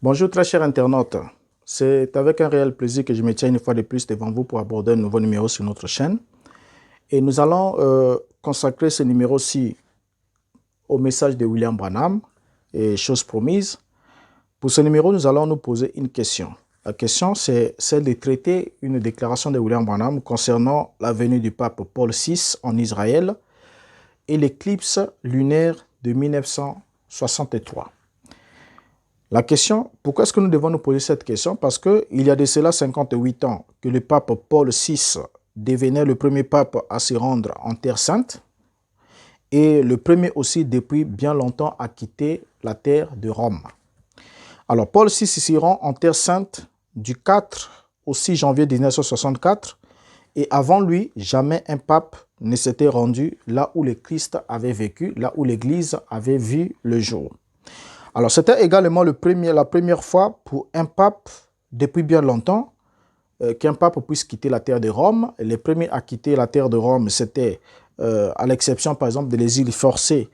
Bonjour très chers internautes, c'est avec un réel plaisir que je me tiens une fois de plus devant vous pour aborder un nouveau numéro sur notre chaîne. Et nous allons consacrer ce numéro-ci au message de William Branham et chose promise. Pour ce numéro, nous allons nous poser une question. La question, c'est celle de traiter une déclaration de William Branham concernant la venue du pape Paul VI en Israël et l'éclipse lunaire de 1963. La question, pourquoi est-ce que nous devons nous poser cette question? Parce qu'il y a de cela 58 ans que le pape Paul VI devenait le premier pape à se rendre en Terre Sainte et le premier aussi depuis bien longtemps à quitter la terre de Rome. Alors Paul VI s'y rend en Terre Sainte du 4 au 6 janvier 1964 et avant lui, jamais un pape ne s'était rendu là où le Christ avait vécu, là où l'Église avait vu le jour. Alors, c'était également la première fois pour un pape, depuis bien longtemps, qu'un pape puisse quitter la terre de Rome. Les premiers à quitter la terre de Rome, c'était, à l'exception, par exemple, de l'exil forcé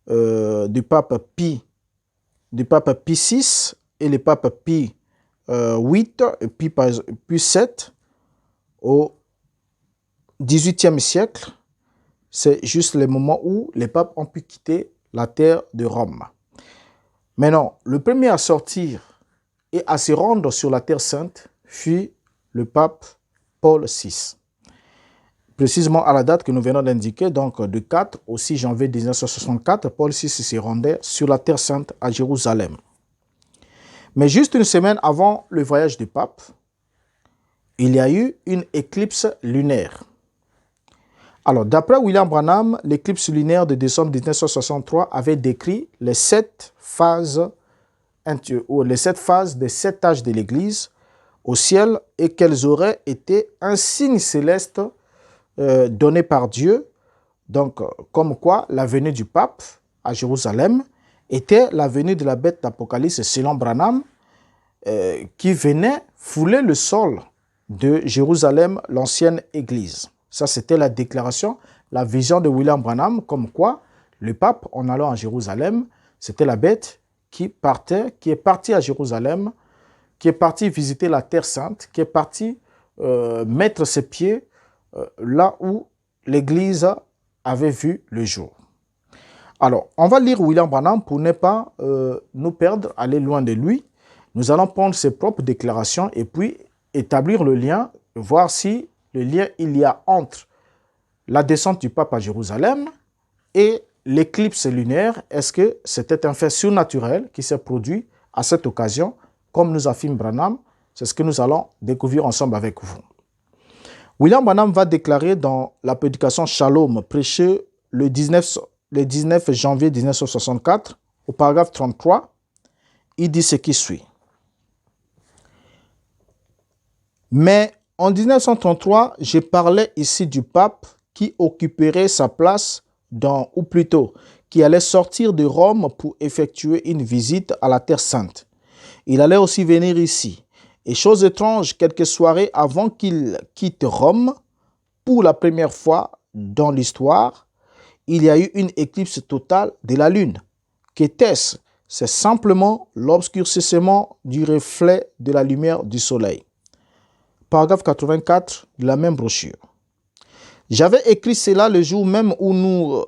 du pape Pie VI et le pape Pie VIII et Pie VII au XVIIIe siècle. C'est juste le moment où les papes ont pu quitter la terre de Rome. Maintenant, le premier à sortir et à se rendre sur la Terre Sainte fut le pape Paul VI. Précisément à la date que nous venons d'indiquer, donc du 4 au 6 janvier 1964, Paul VI se rendait sur la Terre Sainte à Jérusalem. Mais juste une semaine avant le voyage du pape, il y a eu une éclipse lunaire. Alors, d'après William Branham, l'éclipse lunaire de décembre 1963 avait décrit les 7 phases des 7 âges de l'Église au ciel et qu'elles auraient été un signe céleste donné par Dieu. Donc, comme quoi la venue du pape à Jérusalem était la venue de la bête d'Apocalypse selon Branham qui venait fouler le sol de Jérusalem, l'ancienne Église. Ça, c'était la déclaration, la vision de William Branham, comme quoi le pape, en allant à Jérusalem, c'était la bête qui est partie à Jérusalem, qui est partie visiter la Terre Sainte, qui est partie mettre ses pieds là où l'Église avait vu le jour. Alors, on va lire William Branham pour ne pas nous perdre, aller loin de lui. Nous allons prendre ses propres déclarations et puis établir le lien, voir si le lien il y a entre la descente du pape à Jérusalem et l'éclipse lunaire. Est-ce que c'était un fait surnaturel qui s'est produit à cette occasion, comme nous affirme Branham? C'est ce que nous allons découvrir ensemble avec vous. William Branham va déclarer dans la prédication Shalom, prêchée le 19 janvier 1964, au paragraphe 33, il dit ce qui suit. Mais en 1933, je parlais ici du pape qui occuperait sa place ou plutôt, qui allait sortir de Rome pour effectuer une visite à la Terre Sainte. Il allait aussi venir ici. Et chose étrange, quelques soirées avant qu'il quitte Rome, pour la première fois dans l'histoire, il y a eu une éclipse totale de la Lune. Qu'était-ce? C'est simplement l'obscurcissement du reflet de la lumière du Soleil. Paragraphe 84 de la même brochure. J'avais écrit cela le jour même où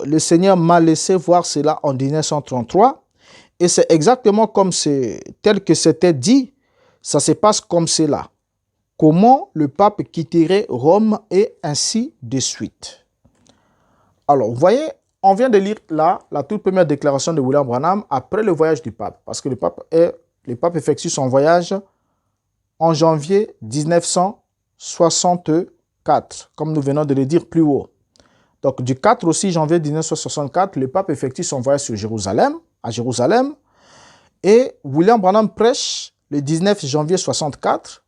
le Seigneur m'a laissé voir cela en 1933 et c'est exactement tel que c'était dit, ça se passe comme cela. Comment le pape quitterait Rome et ainsi de suite. Alors, vous voyez, on vient de lire là la toute première déclaration de William Branham après le voyage du pape parce que le pape effectue son voyage en janvier 1964, comme nous venons de le dire plus haut. Donc, du 4 au 6 janvier 1964, le pape effectue son voyage à Jérusalem, et William Branham prêche le 19 janvier 1964.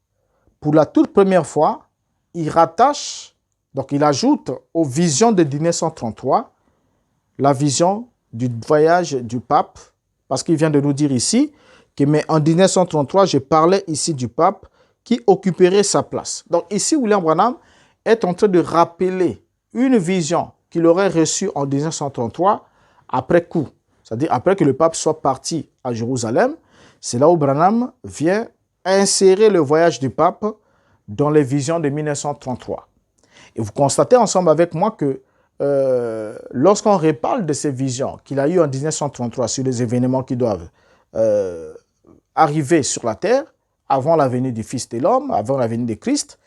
Pour la toute première fois, il rattache, donc il ajoute aux visions de 1933, la vision du voyage du pape, parce qu'il vient de nous dire ici, mais en 1933, je parlais ici du pape qui occuperait sa place. Donc ici, William Branham est en train de rappeler une vision qu'il aurait reçue en 1933 après coup. C'est-à-dire après que le pape soit parti à Jérusalem. C'est là où Branham vient insérer le voyage du pape dans les visions de 1933. Et vous constatez ensemble avec moi que lorsqu'on reparle de ces visions qu'il a eues en 1933 sur les événements qui doivent arriver sur la terre, avant la venue du Fils de l'homme, avant la venue de Christ,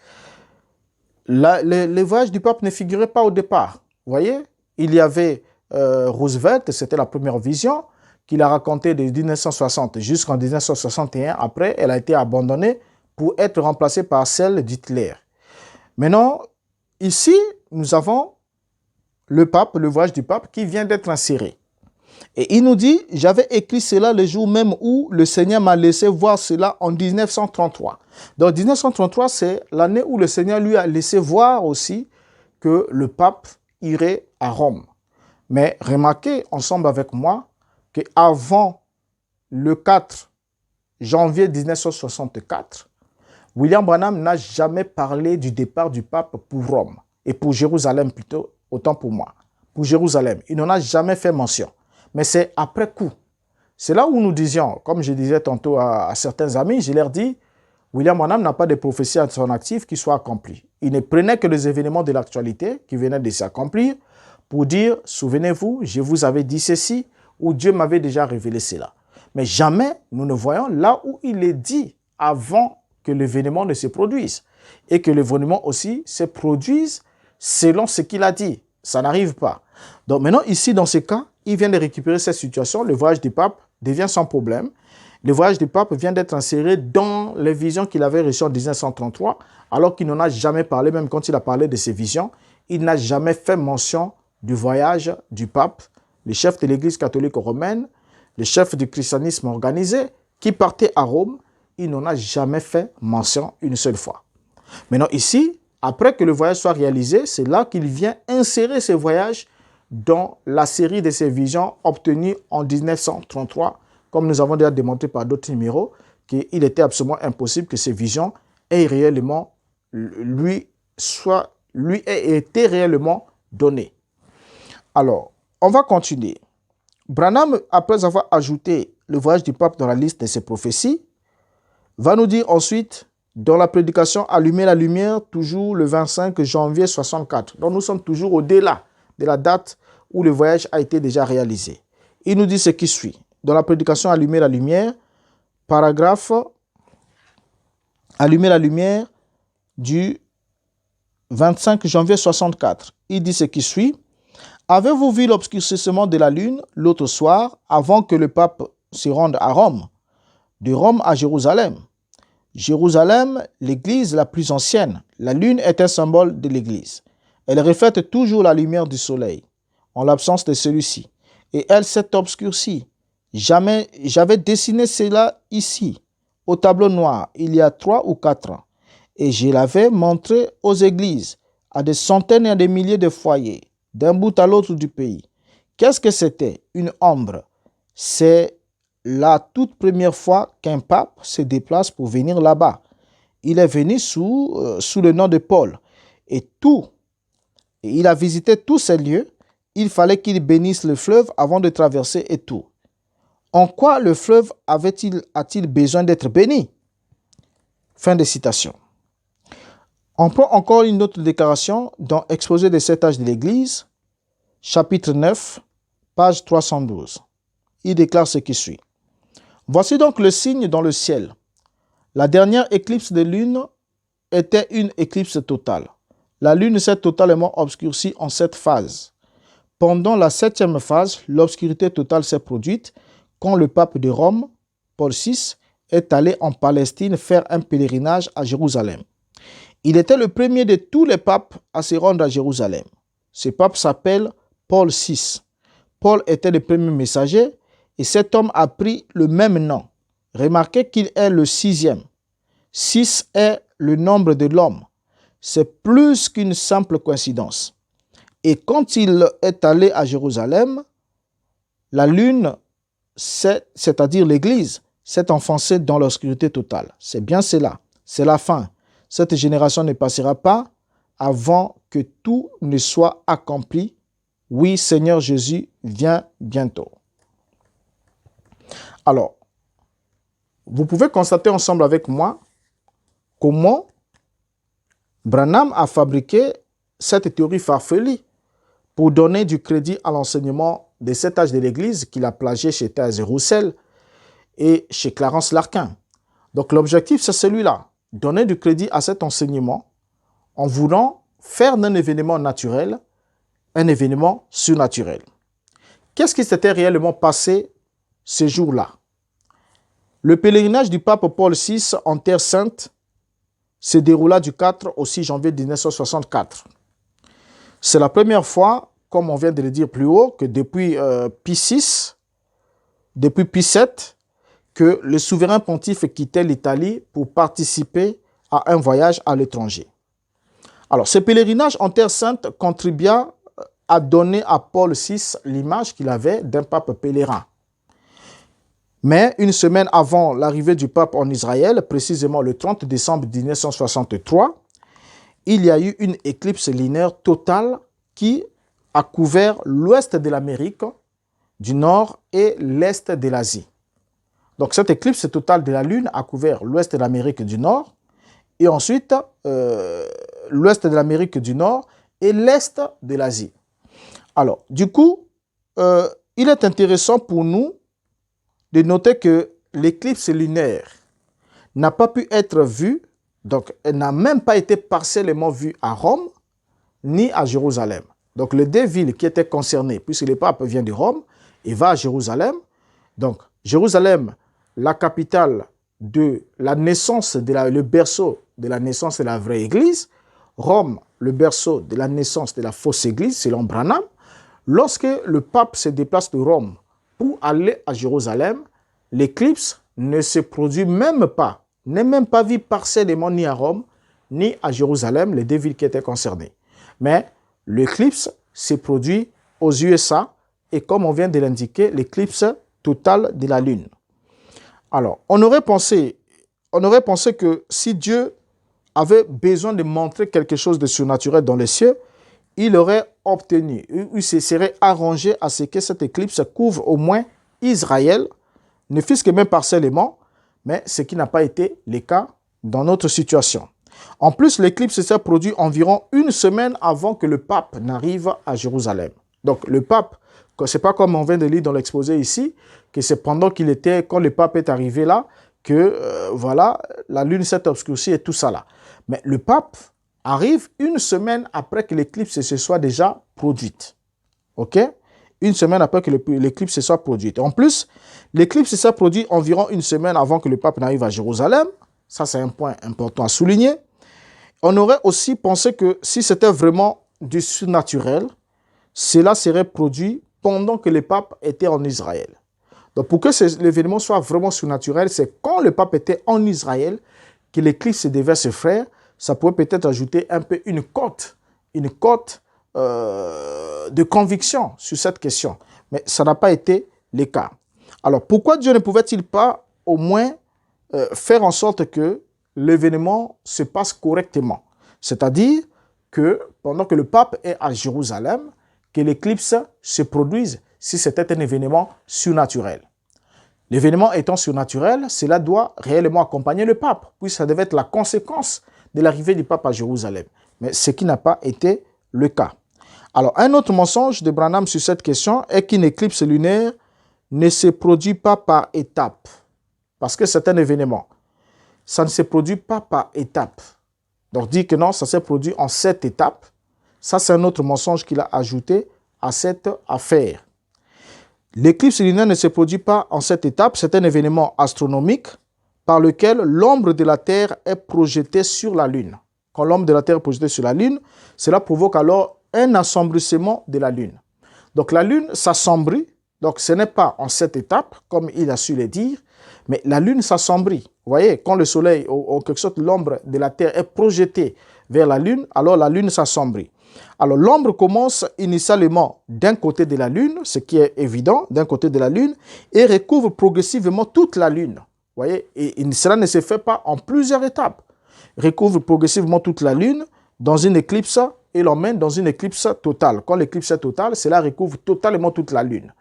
les voyages du pape ne figuraient pas au départ. Vous voyez, il y avait Roosevelt, c'était la première vision, qu'il a racontée de 1960 jusqu'en 1961. Après, elle a été abandonnée pour être remplacée par celle d'Hitler. Maintenant, ici, nous avons le pape, le voyage du pape qui vient d'être inséré. Et il nous dit, j'avais écrit cela le jour même où le Seigneur m'a laissé voir cela en 1933. Donc 1933, c'est l'année où le Seigneur lui a laissé voir aussi que le pape irait à Rome. Mais remarquez ensemble avec moi qu'avant le 4 janvier 1964, William Branham n'a jamais parlé du départ du pape pour Rome et pour Jérusalem plutôt, autant pour moi. Pour Jérusalem, il n'en a jamais fait mention. Mais c'est après coup. C'est là où nous disions, comme je disais tantôt à certains amis, je leur dis, William Branham n'a pas de prophétie à son actif qui soit accomplie. Il ne prenait que les événements de l'actualité qui venaient de s'accomplir pour dire, souvenez-vous, je vous avais dit ceci, ou Dieu m'avait déjà révélé cela. Mais jamais nous ne voyons là où il est dit avant que l'événement ne se produise. Et que l'événement aussi se produise selon ce qu'il a dit. Ça n'arrive pas. Donc maintenant, ici, dans ce cas, il vient de récupérer cette situation. Le voyage du pape devient sans problème. Le voyage du pape vient d'être inséré dans les visions qu'il avait reçues en 1933, alors qu'il n'en a jamais parlé, même quand il a parlé de ces visions. Il n'a jamais fait mention du voyage du pape, le chef de l'Église catholique romaine, le chef du christianisme organisé, qui partait à Rome. Il n'en a jamais fait mention une seule fois. Maintenant ici, après que le voyage soit réalisé, c'est là qu'il vient insérer ce voyage dans la série de ses visions obtenues en 1933, comme nous avons déjà démontré par d'autres numéros, qu'il était absolument impossible que ces visions aient réellement, lui aient été réellement données. Alors, on va continuer. Branham, après avoir ajouté le voyage du pape dans la liste de ses prophéties, va nous dire ensuite, dans la prédication « Allumer la lumière », toujours le 25 janvier 64. Donc nous sommes toujours au-delà de la date où le voyage a été déjà réalisé. Il nous dit ce qui suit. Dans la prédication « Allumer la lumière », paragraphe « Allumer la lumière » du 25 janvier 64. Il dit ce qui suit. « Avez-vous vu l'obscurcissement de la lune l'autre soir avant que le pape se rende à Rome, de Rome à Jérusalem? Jérusalem, l'église la plus ancienne. La lune est un symbole de l'église. Elle reflète toujours la lumière du soleil, en l'absence de celui-ci. Et elle s'est obscurcie. J'avais dessiné cela ici, au tableau noir, il y a 3 ou 4 ans. Et je l'avais montré aux églises, à des centaines et à des milliers de foyers, d'un bout à l'autre du pays. Qu'est-ce que c'était? Une ombre. C'est la toute première fois qu'un pape se déplace pour venir là-bas. Il est venu sous le nom de Paul. Et il a visité tous ces lieux. Il fallait qu'il bénisse le fleuve avant de traverser et tout. En quoi le fleuve a-t-il besoin d'être béni? Fin de citation. On prend encore une autre déclaration dans Exposé des 7 âges de l'Église, chapitre 9, page 312. Il déclare ce qui suit. Voici donc le signe dans le ciel. La dernière éclipse de lune était une éclipse totale. La lune s'est totalement obscurcie en 7 phases. Pendant la 7e phase, l'obscurité totale s'est produite quand le pape de Rome, Paul VI, est allé en Palestine faire un pèlerinage à Jérusalem. Il était le premier de tous les papes à se rendre à Jérusalem. Ce pape s'appelle Paul VI. Paul était le premier messager et cet homme a pris le même nom. Remarquez qu'il est le 6e. 6 est le nombre de l'homme. C'est plus qu'une simple coïncidence. Et quand il est allé à Jérusalem, la lune, c'est-à-dire l'église, s'est enfoncée dans l'obscurité totale. C'est bien cela. C'est la fin. Cette génération ne passera pas avant que tout ne soit accompli. Oui, Seigneur Jésus, viens bientôt. Alors, vous pouvez constater ensemble avec moi comment Branham a fabriqué cette théorie farfelue pour donner du crédit à l'enseignement des 7 âges de l'Église qu'il a plagié chez Thèse Roussel et chez Clarence Larkin. Donc l'objectif, c'est celui-là, donner du crédit à cet enseignement en voulant faire d'un événement naturel un événement surnaturel. Qu'est-ce qui s'était réellement passé ce jour-là? Le pèlerinage du pape Paul VI en Terre Sainte se déroula du 4 au 6 janvier 1964. C'est la première fois, comme on vient de le dire plus haut, que depuis Pie VI, depuis Pie VII, que le souverain pontife quittait l'Italie pour participer à un voyage à l'étranger. Alors, ce pèlerinage en Terre Sainte contribua à donner à Paul VI l'image qu'il avait d'un pape pèlerin. Mais une semaine avant l'arrivée du pape en Israël, précisément le 30 décembre 1963, il y a eu une éclipse lunaire totale qui a couvert l'ouest de l'Amérique du Nord et l'est de l'Asie. Donc cette éclipse totale de la Lune a couvert l'ouest de l'Amérique du Nord et ensuite l'ouest de l'Amérique du Nord et l'est de l'Asie. Alors, du coup, il est intéressant pour nous de noter que l'éclipse lunaire n'a pas pu être vue, donc elle n'a même pas été partiellement vue à Rome ni à Jérusalem. Donc les deux villes qui étaient concernées, puisque le pape vient de Rome et va à Jérusalem, donc Jérusalem, la capitale de la naissance, le berceau de la naissance de la vraie église, Rome, le berceau de la naissance de la fausse église, selon Branham. Lorsque le pape se déplace de Rome pour aller à Jérusalem, l'éclipse ne se produit même pas, n'est même pas vue partiellement ni à Rome, ni à Jérusalem, les deux villes qui étaient concernées. Mais l'éclipse se produit aux USA et comme on vient de l'indiquer, l'éclipse totale de la Lune. Alors, on aurait pensé que si Dieu avait besoin de montrer quelque chose de surnaturel dans les cieux, il aurait obtenu, il se serait arrangé à ce que cette éclipse couvre au moins Israël, ne fût-ce que même partiellement, mais ce qui n'a pas été le cas dans notre situation. En plus, l'éclipse s'est produite environ une semaine avant que le pape n'arrive à Jérusalem. Donc le pape, ce n'est pas comme on vient de lire dans l'exposé ici, que c'est pendant quand le pape est arrivé là, que voilà, la lune s'est obscurcie et tout ça là. Mais le pape arrive une semaine après que l'éclipse se soit déjà produite. OK? Une semaine après que l'éclipse se soit produite. En plus, l'éclipse s'est produite environ une semaine avant que le pape n'arrive à Jérusalem. Ça, c'est un point important à souligner. On aurait aussi pensé que si c'était vraiment du surnaturel, cela serait produit pendant que le pape était en Israël. Donc, pour que l'événement soit vraiment surnaturel, c'est quand le pape était en Israël que l'éclipse devait se faire. Ça pourrait peut-être ajouter un peu une cote de conviction sur cette question. Mais ça n'a pas été le cas. Alors, pourquoi Dieu ne pouvait-il pas au moins faire en sorte que l'événement se passe correctement? C'est-à-dire que pendant que le pape est à Jérusalem, que l'éclipse se produise si c'était un événement surnaturel. L'événement étant surnaturel, cela doit réellement accompagner le pape, puisque ça devait être la conséquence de l'arrivée du pape à Jérusalem. Mais ce qui n'a pas été le cas. Alors, un autre mensonge de Branham sur cette question est qu'une éclipse lunaire ne se produit pas par étapes. Parce que c'est un événement. Ça ne se produit pas par étapes. Donc, dire que non, ça s'est produit en 7 étapes. Ça, c'est un autre mensonge qu'il a ajouté à cette affaire. L'éclipse lunaire ne se produit pas en 7 étapes. C'est un événement astronomique par lequel l'ombre de la Terre est projetée sur la Lune. Quand l'ombre de la Terre est projetée sur la Lune, cela provoque alors un assombrissement de la Lune. Donc la Lune s'assombrit, donc ce n'est pas en 7 étapes, comme il a su le dire, mais la Lune s'assombrit. Vous voyez, quand le Soleil, ou en quelque sorte l'ombre de la Terre est projetée vers la Lune, alors la Lune s'assombrit. Alors l'ombre commence initialement d'un côté de la Lune, ce qui est évident, d'un côté de la Lune, et recouvre progressivement toute la Lune. Vous voyez, et cela ne se fait pas en plusieurs étapes. Recouvre progressivement toute la Lune dans une éclipse et l'emmène dans une éclipse totale. Quand l'éclipse est totale, cela recouvre totalement toute la Lune.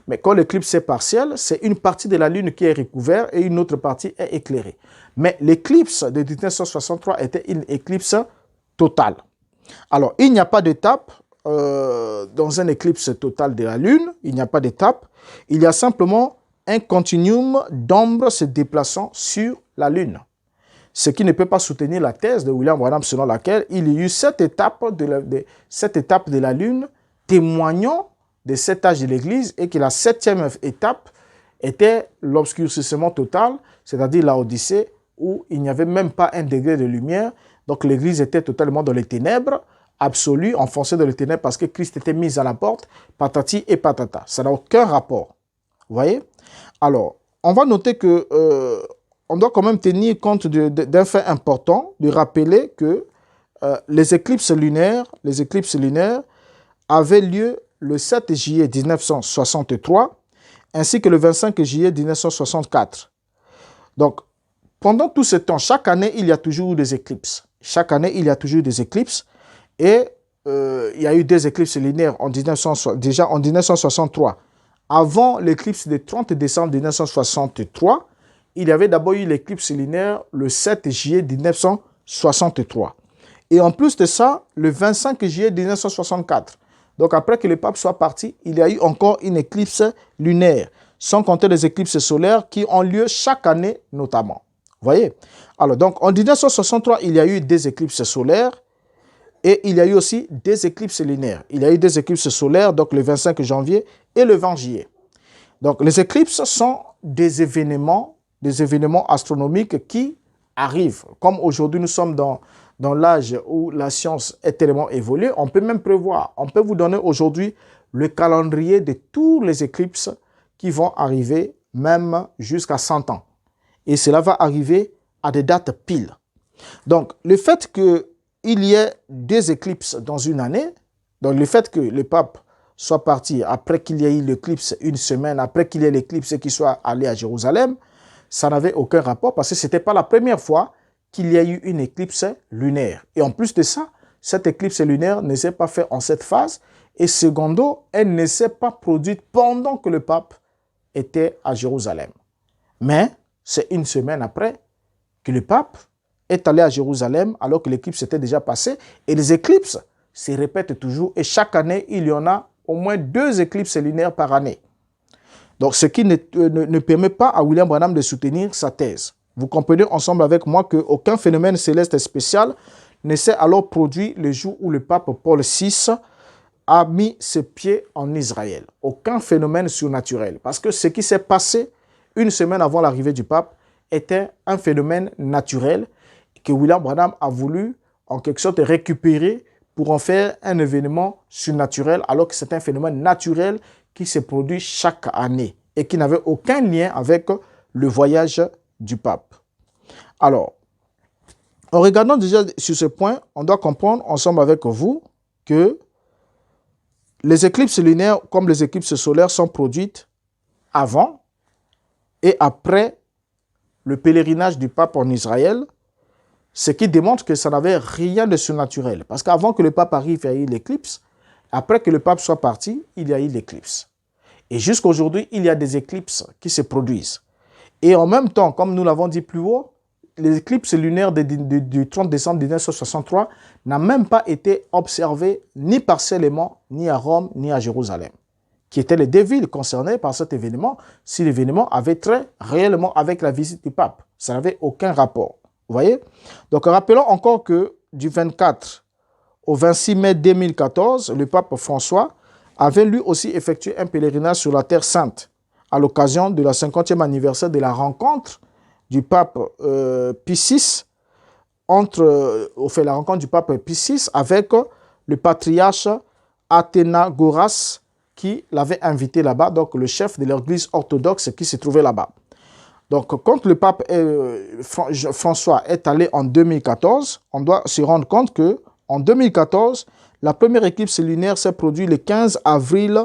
Mais quand l'éclipse est partielle, c'est une partie de la Lune qui est recouverte et une autre partie est éclairée. Mais l'éclipse de 1963 était une éclipse totale. Alors, il n'y a pas d'étape dans un éclipse total de la Lune. Il n'y a pas d'étape. Il y a simplement un continuum d'ombres se déplaçant sur la Lune. Ce qui ne peut pas soutenir la thèse de William Branham selon laquelle il y a eu cette étape de la Lune témoignant de cet âge de l'Église et que la 7e étape était l'obscurcissement total, c'est-à-dire la Odyssée, où il n'y avait même pas un degré de lumière. Donc l'Église était totalement dans les ténèbres absolues, enfoncée dans les ténèbres parce que Christ était mis à la porte, patati et patata. Ça n'a aucun rapport. Vous voyez? Alors, on va noter que on doit quand même tenir compte d'un fait important, de rappeler que les éclipses lunaires avaient lieu le 7 juillet 1963 ainsi que le 25 juillet 1964. Donc, pendant tout ce temps, chaque année, il y a toujours eu des éclipses. Chaque année, il y a toujours eu des éclipses. Et il y a eu des éclipses lunaires déjà en 1963. Avant l'éclipse du 30 décembre 1963, il y avait d'abord eu l'éclipse lunaire le 7 juillet 1963. Et en plus de ça, le 25 juillet 1964. Donc après que le pape soit parti, il y a eu encore une éclipse lunaire, sans compter les éclipses solaires qui ont lieu chaque année notamment. Vous voyez? Alors donc en 1963, il y a eu des éclipses solaires et il y a eu aussi des éclipses lunaires. Il y a eu des éclipses solaires, donc le 25 janvier et le 20 juillet. Donc les éclipses sont des événements astronomiques qui arrivent. Comme aujourd'hui nous sommes dans l'âge où la science est tellement évoluée, on peut même prévoir, on peut vous donner aujourd'hui le calendrier de tous les éclipses qui vont arriver même jusqu'à 100 ans. Et cela va arriver à des dates piles. Donc, le fait qu'il y ait des éclipses dans une année, donc le fait que le pape soit parti après qu'il y ait eu l'éclipse une semaine, après qu'il y ait l'éclipse qui soit allé à Jérusalem, ça n'avait aucun rapport parce que ce n'était pas la première fois qu'il y a eu une éclipse lunaire. Et en plus de ça, cette éclipse lunaire ne s'est pas faite en cette phase. Et secondo, elle ne s'est pas produite pendant que le pape était à Jérusalem. Mais c'est une semaine après que le pape est allé à Jérusalem alors que l'éclipse était déjà passée. Et les éclipses se répètent toujours. Et chaque année, il y en a au moins 2 éclipses lunaires par année. Donc, ce qui ne permet pas à William Branham de soutenir sa thèse. Vous comprenez ensemble avec moi qu'aucun phénomène céleste spécial ne s'est alors produit le jour où le pape Paul VI a mis ses pieds en Israël. Aucun phénomène surnaturel. Parce que ce qui s'est passé une semaine avant l'arrivée du pape était un phénomène naturel que William Branham a voulu en quelque sorte récupérer pour en faire un événement surnaturel alors que c'est un phénomène naturel qui se produit chaque année et qui n'avait aucun lien avec le voyage du pape. Alors, en regardant déjà sur ce point, on doit comprendre ensemble avec vous que les éclipses lunaires, comme les éclipses solaires, sont produites avant et après le pèlerinage du pape en Israël, ce qui démontre que ça n'avait rien de surnaturel. Parce qu'avant que le pape arrive, il y a eu l'éclipse. Après que le pape soit parti, il y a eu l'éclipse. Et jusqu'à aujourd'hui, il y a des éclipses qui se produisent. Et en même temps, comme nous l'avons dit plus haut, l'éclipse lunaire du 30 décembre 1963 n'a même pas été observée ni partiellement, ni à Rome, ni à Jérusalem, qui étaient les 2 villes concernées par cet événement, si l'événement avait trait réellement avec la visite du pape. Ça n'avait aucun rapport. Vous voyez? Donc, rappelons encore que du 24 au 26 mai 2014, le pape François avait lui aussi effectué un pèlerinage sur la Terre Sainte à l'occasion de la 50e anniversaire de la rencontre du pape Pie VI la rencontre du pape Pie VI avec le patriarche Athénagoras qui l'avait invité là-bas, donc le chef de l'église orthodoxe qui se trouvait là-bas. Donc, quand le pape François est allé en 2014, on doit se rendre compte qu'en 2014, la première éclipse lunaire s'est produite le 15 avril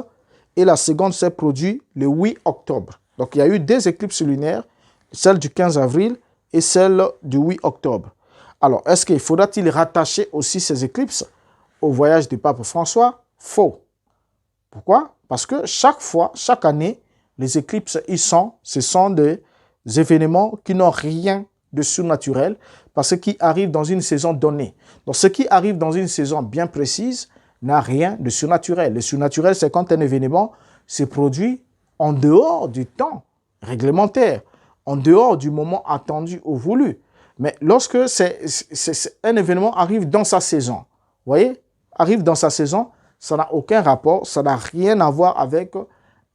et la seconde s'est produite le 8 octobre. Donc, il y a eu 2 éclipses lunaires, celle du 15 avril et celle du 8 octobre. Alors, est-ce qu'il faudra-t-il rattacher aussi ces éclipses au voyage du pape François? Faux. Pourquoi? Parce que chaque fois, chaque année, les éclipses, ce sont des événements qui n'ont rien de surnaturel parce qu'ils arrivent dans une saison donnée. Donc, ce qui arrive dans une saison bien précise n'a rien de surnaturel. Le surnaturel, c'est quand un événement se produit en dehors du temps réglementaire, en dehors du moment attendu ou voulu. Mais lorsque un événement arrive dans sa saison, vous voyez, arrive dans sa saison, ça n'a aucun rapport, ça n'a rien à voir avec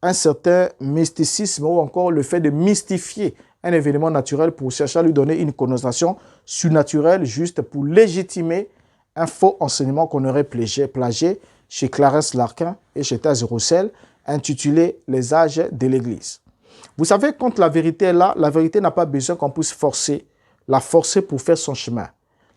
un certain mysticisme ou encore le fait de mystifier un événement naturel pour chercher à lui donner une connotation surnaturelle juste pour légitimer un faux enseignement qu'on aurait plagié chez Clarence Larkin et chez Taz Roussel, intitulé « Les âges de l'Église ». Vous savez, quand la vérité est là, la vérité n'a pas besoin qu'on puisse la forcer pour faire son chemin.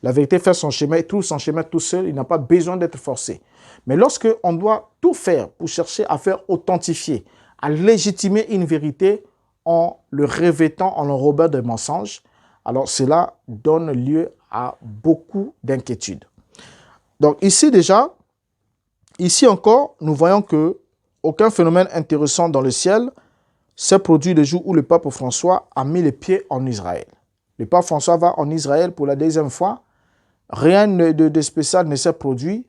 La vérité fait son chemin et tout son chemin tout seul, il n'a pas besoin d'être forcé. Mais lorsque on doit tout faire pour chercher à faire authentifier, à légitimer une vérité en le revêtant, en l'enrobant de mensonges, alors cela donne lieu à beaucoup d'inquiétudes. Donc ici déjà, ici encore, nous voyons que aucun phénomène intéressant dans le ciel s'est produit le jour où le pape François a mis les pieds en Israël. Le pape François va en Israël pour la deuxième fois. Rien de spécial ne s'est produit.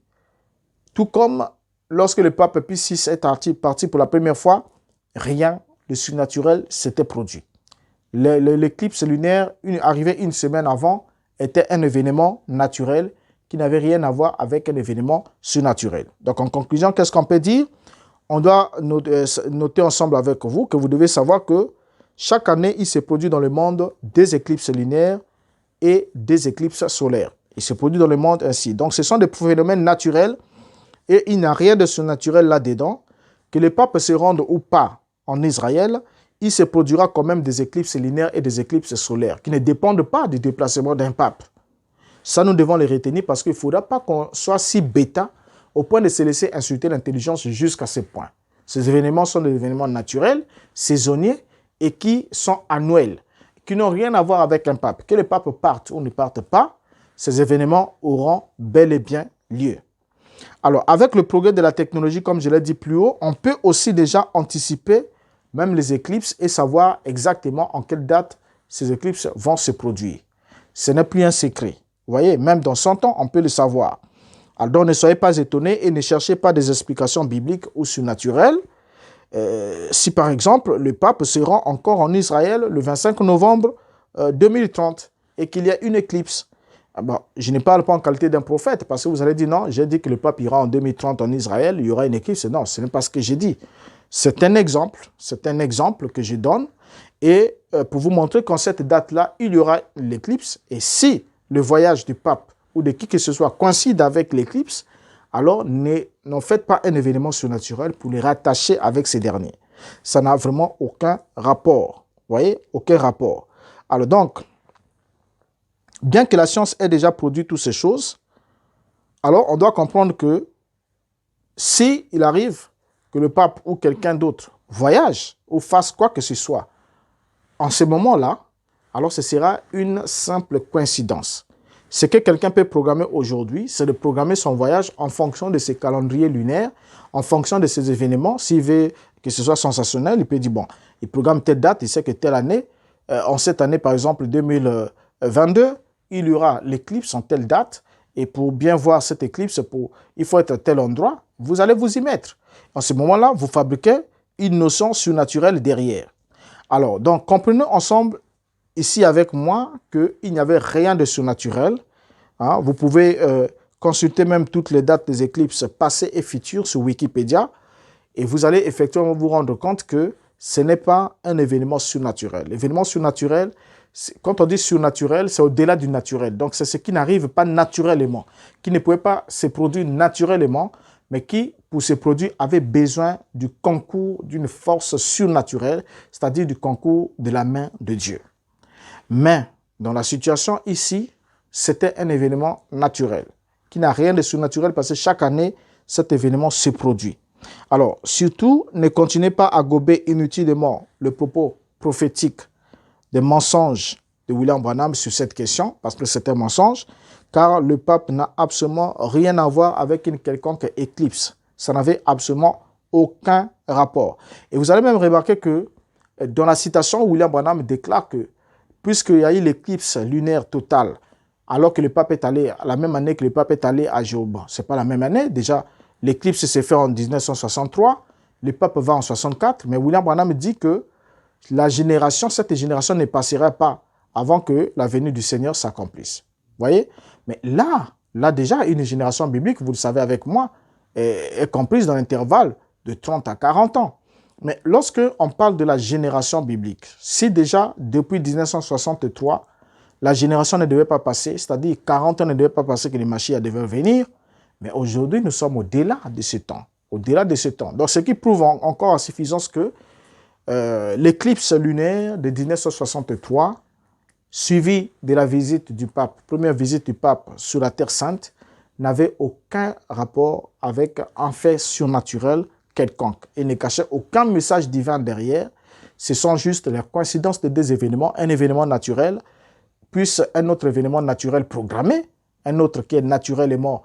Tout comme lorsque le pape Pie VI est parti pour la première fois, rien de surnaturel s'était produit. L'éclipse lunaire, arrivée une semaine avant, était un événement naturel qui n'avait rien à voir avec un événement surnaturel. Donc en conclusion, qu'est-ce qu'on peut dire? On doit noter ensemble avec vous que vous devez savoir que chaque année, il se produit dans le monde des éclipses lunaires et des éclipses solaires. Il se produit dans le monde ainsi. Donc ce sont des phénomènes naturels et il n'y a rien de surnaturel là-dedans. Que les papes se rendent ou pas en Israël, il se produira quand même des éclipses lunaires et des éclipses solaires qui ne dépendent pas du déplacement d'un pape. Ça, nous devons les retenir parce qu'il ne faudra pas qu'on soit si bêta au point de se laisser insulter l'intelligence jusqu'à ce point. Ces événements sont des événements naturels, saisonniers et qui sont annuels, qui n'ont rien à voir avec un pape. Que le pape parte ou ne parte pas, ces événements auront bel et bien lieu. Alors, avec le progrès de la technologie, comme je l'ai dit plus haut, on peut aussi déjà anticiper même les éclipses et savoir exactement en quelle date ces éclipses vont se produire. Ce n'est plus un secret. Vous voyez, même dans 100 ans, on peut le savoir. Alors, donc, ne soyez pas étonnés et ne cherchez pas des explications bibliques ou surnaturelles. Si, par exemple, le pape se rend encore en Israël le 25 novembre 2030 et qu'il y a une éclipse, je ne parle pas en qualité d'un prophète parce que vous allez dire non, j'ai dit que le pape ira en 2030 en Israël, il y aura une éclipse. Non, ce n'est pas ce que j'ai dit. C'est un exemple que je donne et pour vous montrer qu'en cette date-là, il y aura l'éclipse. Et si le voyage du pape ou de qui que ce soit coïncide avec l'éclipse, alors n'en faites pas un événement surnaturel pour les rattacher avec ces derniers. Ça n'a vraiment aucun rapport. Vous voyez, aucun rapport. Alors donc, bien que la science ait déjà produit toutes ces choses, alors on doit comprendre que si il arrive que le pape ou quelqu'un d'autre voyage ou fasse quoi que ce soit en ce moment-là, alors ce sera une simple coïncidence. Ce que quelqu'un peut programmer aujourd'hui, c'est de programmer son voyage en fonction de ses calendriers lunaires, en fonction de ses événements. S'il veut que ce soit sensationnel, il peut dire, bon, il programme telle date, il sait que telle année, en cette année, par exemple, 2022, il y aura l'éclipse en telle date, et pour bien voir cette éclipse, il faut être à tel endroit, vous allez vous y mettre. En ce moment-là, vous fabriquez une notion surnaturelle derrière. Alors, donc, comprenons ensemble ici avec moi qu'il n'y avait rien de surnaturel. Vous pouvez consulter même toutes les dates des éclipses passées et futures sur Wikipédia et vous allez effectivement vous rendre compte que ce n'est pas un événement surnaturel. L'événement surnaturel, quand on dit surnaturel, c'est au-delà du naturel. Donc, c'est ce qui n'arrive pas naturellement, qui ne pouvait pas se produire naturellement, mais qui, pour se produire, avait besoin du concours d'une force surnaturelle, c'est-à-dire du concours de la main de Dieu. Mais dans la situation ici, c'était un événement naturel, qui n'a rien de surnaturel parce que chaque année, cet événement se produit. Alors, surtout, ne continuez pas à gober inutilement le propos prophétique des mensonges de William Branham sur cette question, parce que c'est un mensonge, car le pape n'a absolument rien à voir avec une quelconque éclipse. Ça n'avait absolument aucun rapport. Et vous allez même remarquer que dans la citation, William Branham déclare que puisqu'il y a eu l'éclipse lunaire totale, alors que le pape est allé, la même année que le pape est allé à Jérusalem, ce n'est pas la même année, déjà l'éclipse s'est fait en 1963, le pape va en 64, mais William Branham dit que cette génération ne passera pas avant que la venue du Seigneur s'accomplisse. Vous voyez? Mais là déjà, une génération biblique, vous le savez avec moi, est comprise dans l'intervalle de 30 à 40 ans. Mais lorsque on parle de la génération biblique, si déjà depuis 1963, la génération ne devait pas passer, c'est-à-dire 40 ans ne devaient pas passer que les Mashiach devaient venir, mais aujourd'hui nous sommes au-delà de ce temps. Au-delà de ce temps. Donc ce qui prouve encore en suffisance que l'éclipse lunaire de 1963, suivie de la visite du pape, première visite du pape sur la Terre Sainte, n'avait aucun rapport avec un fait surnaturel quelconque et ne cachait aucun message divin derrière. Ce sont juste la coïncidence de deux événements, un événement naturel, plus un autre événement naturel programmé, un autre qui est naturellement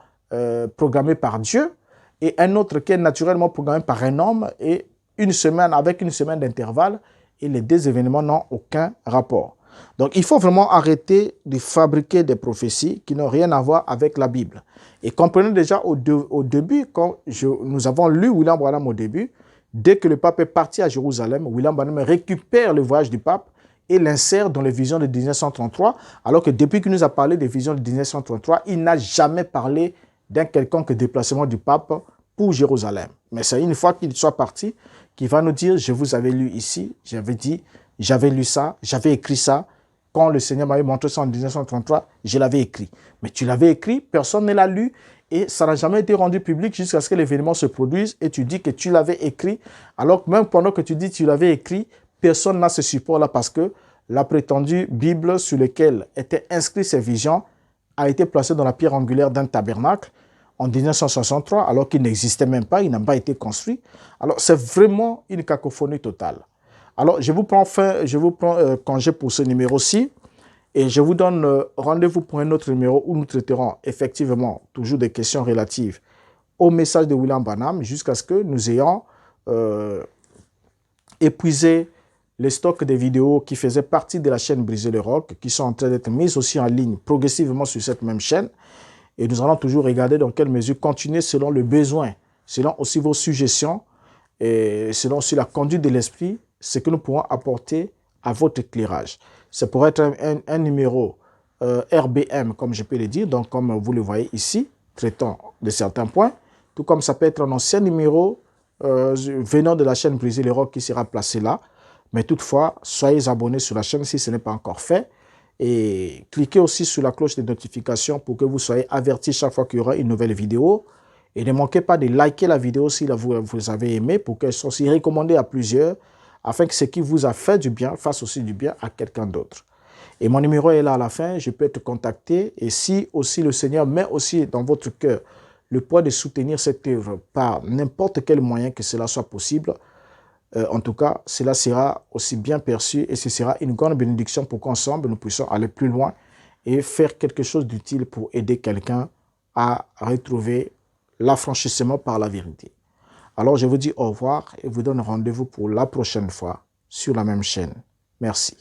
programmé par Dieu, et un autre qui est naturellement programmé par un homme, et avec une semaine d'intervalle, et les deux événements n'ont aucun rapport. Donc, il faut vraiment arrêter de fabriquer des prophéties qui n'ont rien à voir avec la Bible. Et comprenez déjà au début, quand nous avons lu William Branham au début, dès que le pape est parti à Jérusalem, William Branham récupère le voyage du pape et l'insère dans les visions de 1933, alors que depuis qu'il nous a parlé des visions de 1933, il n'a jamais parlé d'un quelconque déplacement du pape pour Jérusalem. Mais c'est une fois qu'il soit parti qu'il va nous dire, je vous avais lu ici, j'avais lu ça, j'avais écrit ça. Quand le Seigneur m'avait montré ça en 1933, je l'avais écrit. Mais tu l'avais écrit, personne ne l'a lu et ça n'a jamais été rendu public jusqu'à ce que l'événement se produise et tu dis que tu l'avais écrit, alors que même pendant que tu dis que tu l'avais écrit, personne n'a ce support-là parce que la prétendue Bible sur laquelle étaient inscrites ces visions a été placée dans la pierre angulaire d'un tabernacle en 1963, alors qu'il n'existait même pas, il n'a pas été construit. Alors, c'est vraiment une cacophonie totale. Alors, je vous prends congé pour ce numéro-ci et je vous donne rendez-vous pour un autre numéro où nous traiterons effectivement toujours des questions relatives au message de William Branham jusqu'à ce que nous ayons épuisé les stocks de vidéos qui faisaient partie de la chaîne Briser le Roc, qui sont en train d'être mises aussi en ligne progressivement sur cette même chaîne. Et nous allons toujours regarder dans quelle mesure continuer selon le besoin, selon aussi vos suggestions et selon aussi la conduite de l'esprit, ce que nous pourrons apporter à votre éclairage. Ça pourrait être un numéro RBM, comme je peux le dire, donc comme vous le voyez ici, traitant de certains points, tout comme ça peut être un ancien numéro venant de la chaîne Briser le Roc qui sera placé là. Mais toutefois, soyez abonnés sur la chaîne si ce n'est pas encore fait. Et cliquez aussi sur la cloche de notification pour que vous soyez avertis chaque fois qu'il y aura une nouvelle vidéo. Et ne manquez pas de liker la vidéo si vous avez aimé pour qu'elle soit aussi recommandée à plusieurs afin que ce qui vous a fait du bien fasse aussi du bien à quelqu'un d'autre. Et mon numéro est là à la fin, je peux être contacté. Et si aussi le Seigneur met aussi dans votre cœur le poids de soutenir cette œuvre par n'importe quel moyen que cela soit possible, en tout cas, cela sera aussi bien perçu et ce sera une grande bénédiction pour qu'ensemble, nous puissions aller plus loin et faire quelque chose d'utile pour aider quelqu'un à retrouver l'affranchissement par la vérité. Alors, je vous dis au revoir et vous donne rendez-vous pour la prochaine fois sur la même chaîne. Merci.